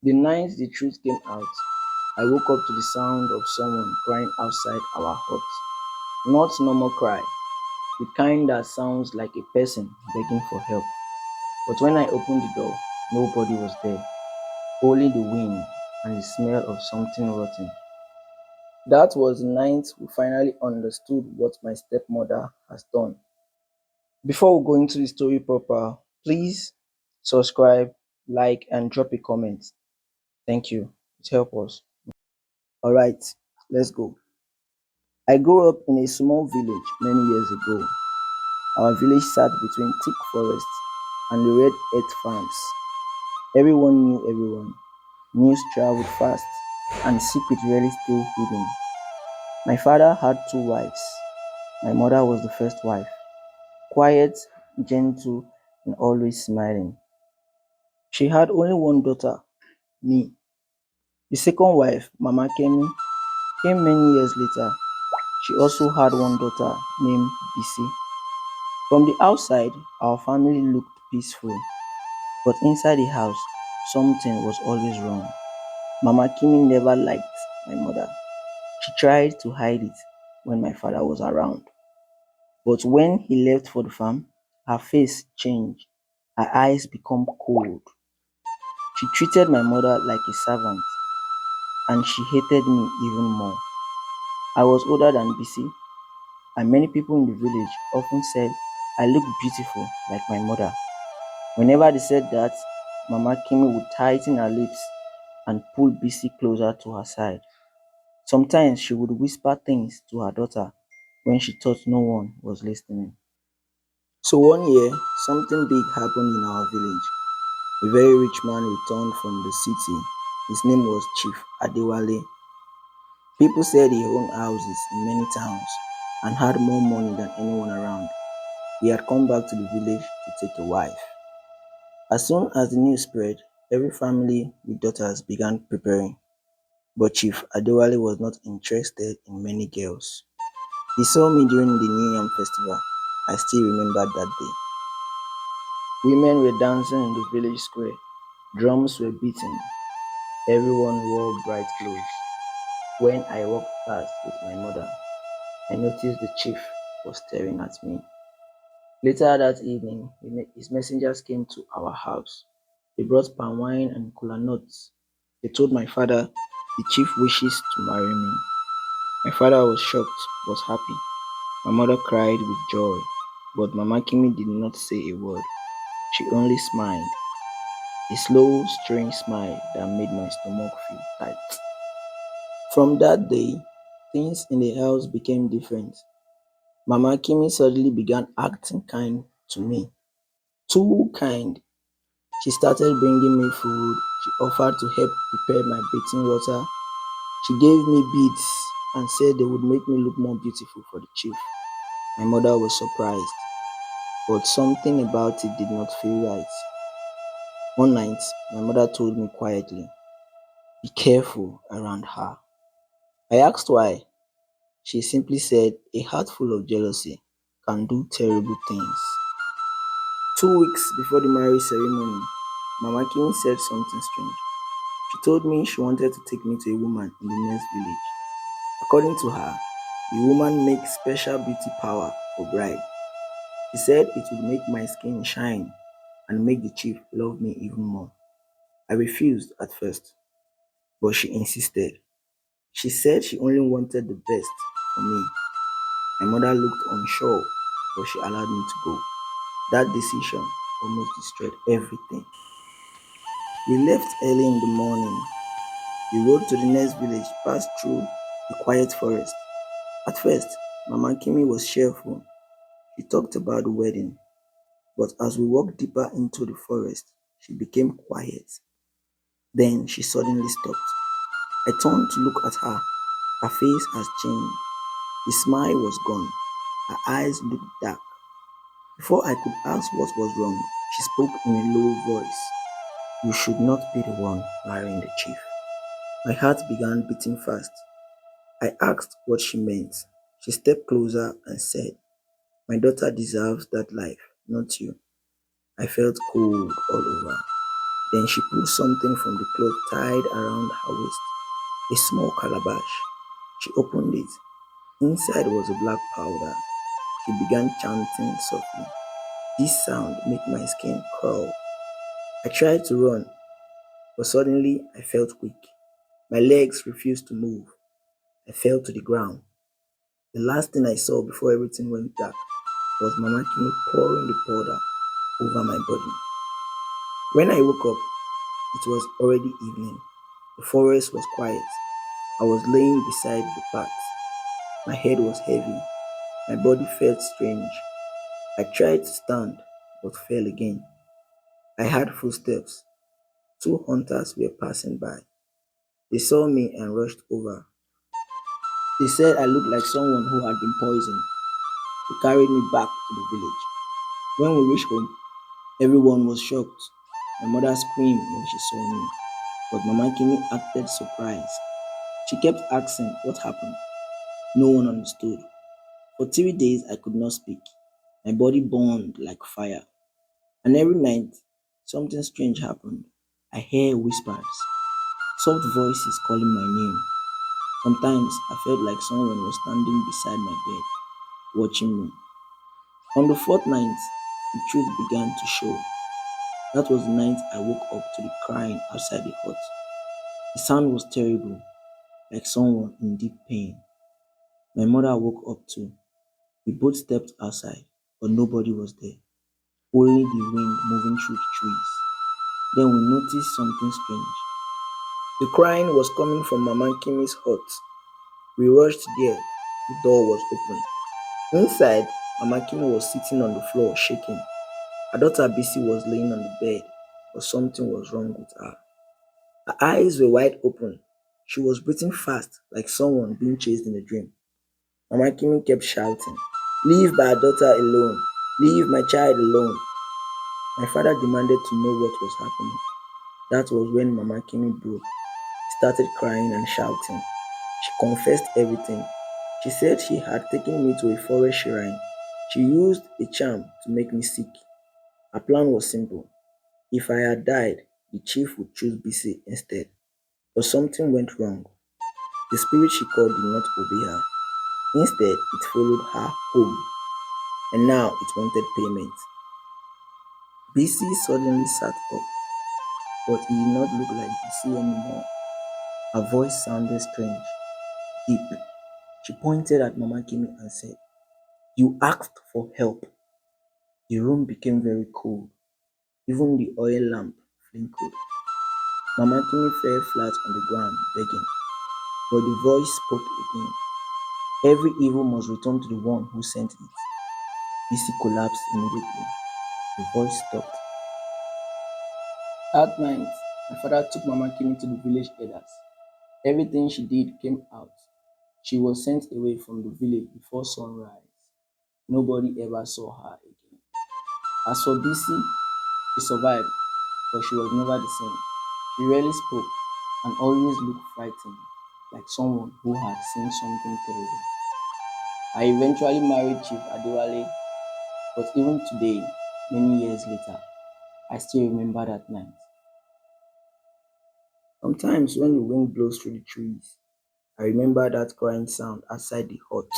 The night the truth came out, I woke up to the sound of someone crying outside our hut. Not normal cry, the kind that sounds like a person begging for help. But when I opened the door, nobody was there, only the wind and the smell of something rotten. That was the night we finally understood what my stepmother has done. Before we go into the story proper, please subscribe, like, and drop a comment. Thank you. It helps us. All right, let's go. I grew up in a small village many years ago. Our village sat between thick forests and the red earth farms. Everyone knew everyone. News traveled fast, and secrets rarely stay hidden. My father had two wives. My mother was the first wife, quiet, gentle, and always smiling. She had only one daughter, me. The second wife, Mama Kemi, came many years later. She also had one daughter named Bisi. From the outside, our family looked peaceful, but inside the house, something was always wrong. Mama Kimi never liked my mother. She tried to hide it when my father was around. But when he left for the farm, her face changed. Her eyes became cold. She treated my mother like a servant, and she hated me even more. I was older than BC, and many people in the village often said I looked beautiful like my mother. Whenever they said that, Mama Kimi would tighten her lips and pull BC closer to her side. Sometimes she would whisper things to her daughter when she thought no one was listening. So one year, something big happened in our village. A very rich man returned from the city. His name was Chief Adewale. People said he owned houses in many towns and had more money than anyone around. He had come back to the village to take a wife. As soon as the news spread, every family with daughters began preparing. But Chief Adewale was not interested in many girls. He saw me during the New Yam festival. I still remember that day. Women were dancing in the village square. Drums were beating. Everyone wore bright clothes. When I walked past with my mother, I noticed the chief was staring at me. Later that evening, his messengers came to our house. They brought palm wine and kola nuts. They told my father the chief wishes to marry me. My father was shocked but happy. My mother cried with joy, but Mama Kimi did not say a word. She only smiled, a slow, strange smile that made my stomach feel tight. From that day, things in the house became different. Mama Kimi suddenly began acting kind to me. Too kind. She started bringing me food. She offered to help prepare my bathing water. She gave me beads and said they would make me look more beautiful for the chief. My mother was surprised, but something about it did not feel right. One night, my mother told me quietly, "Be careful around her." I asked why. She simply said, "A heart full of jealousy can do terrible things." 2 weeks before the marriage ceremony, Mama Kimi said something strange. She told me she wanted to take me to a woman in the next village. According to her, the woman makes special beauty power for bride. She said it would make my skin shine and make the chief love me even more. I refused at first, but she insisted. She said she only wanted the best for me. My mother looked unsure, but she allowed me to go. That decision almost destroyed everything. We left early in the morning. The road to the next village passed through a quiet forest. At first, Mama Kimi was cheerful. She talked about the wedding, but as we walked deeper into the forest, she became quiet. Then she suddenly stopped. I turned to look at her. Her face had changed. The smile was gone. Her eyes looked dark. Before I could ask what was wrong, she spoke in a low voice. "You should not be the one marrying the chief." My heart began beating fast. I asked what she meant. She stepped closer and said, "My daughter deserves that life, not you." I felt cold all over. Then she pulled something from the cloth tied around her waist, a small calabash. She opened it. Inside was a black powder. She began chanting softly. This sound made my skin crawl. I tried to run, but suddenly I felt weak. My legs refused to move. I fell to the ground. The last thing I saw before everything went dark was Mama Kimi pouring the powder over my body. When I woke up, it was already evening. The forest was quiet. I was laying beside the path. My head was heavy. My body felt strange. I tried to stand, but fell again. I heard footsteps. Two hunters were passing by. They saw me and rushed over. They said I looked like someone who had been poisoned. They carried me back to the village. When we reached home, everyone was shocked. My mother screamed when she saw me, but Mama Kimi acted surprised. She kept asking what happened. No one understood. For 3 days, I could not speak. My body burned like fire. And every night, something strange happened. I hear whispers, soft voices calling my name. Sometimes I felt like someone was standing beside my bed, watching me. On the fourth night, the truth began to show. That was the night I woke up to the crying outside the hut. The sound was terrible, like someone in deep pain. My mother woke up too. We both stepped outside, but nobody was there, only the wind moving through the trees. Then we noticed something strange. The crying was coming from Mama Kimi's hut. We rushed there. The door was open. Inside, Mama Kimi was sitting on the floor, shaking. Her daughter Bisi was laying on the bed, but something was wrong with her. Her eyes were wide open. She was breathing fast, like someone being chased in a dream. Mama Kimi kept shouting, "Leave my daughter alone! Leave my child alone!" My father demanded to know what was happening. That was when Mama Kimi broke. She started crying and shouting. She confessed everything. She said she had taken me to a forest shrine. She used a charm to make me sick. Her plan was simple. If I had died, the chief would choose BC instead. But something went wrong. The spirit she called did not obey her. Instead, it followed her home, and now it wanted payment. BC suddenly sat up, but he did not look like BC anymore. Her voice sounded strange, deep. She pointed at Mama Kimi and said, "You asked for help." The room became very cold. Even the oil lamp flickered. Mama Kimi fell flat on the ground, begging. But the voice spoke again. Every evil must return to the one who sent it. BC collapsed immediately. The voice stopped. That night, my father took Mama Kimi to the village elders. Everything she did came out. She was sent away from the village before sunrise. Nobody ever saw her again. As for BC, she survived, but she was never the same. She rarely spoke and always looked frightened, like someone who had seen something terrible. I eventually married Chief Adewale, but even today, many years later, I still remember that night. Sometimes when the wind blows through the trees, I remember that crying sound outside the hut,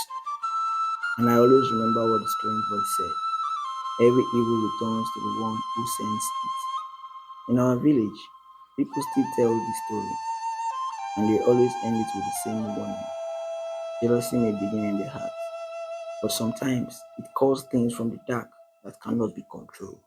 and I always remember what the strange voice said. Every evil returns to the one who sends it. In our village, people still tell this story, and they always end it with the same warning. Jealousy may begin in the heart, but sometimes it calls things from the dark that cannot be controlled.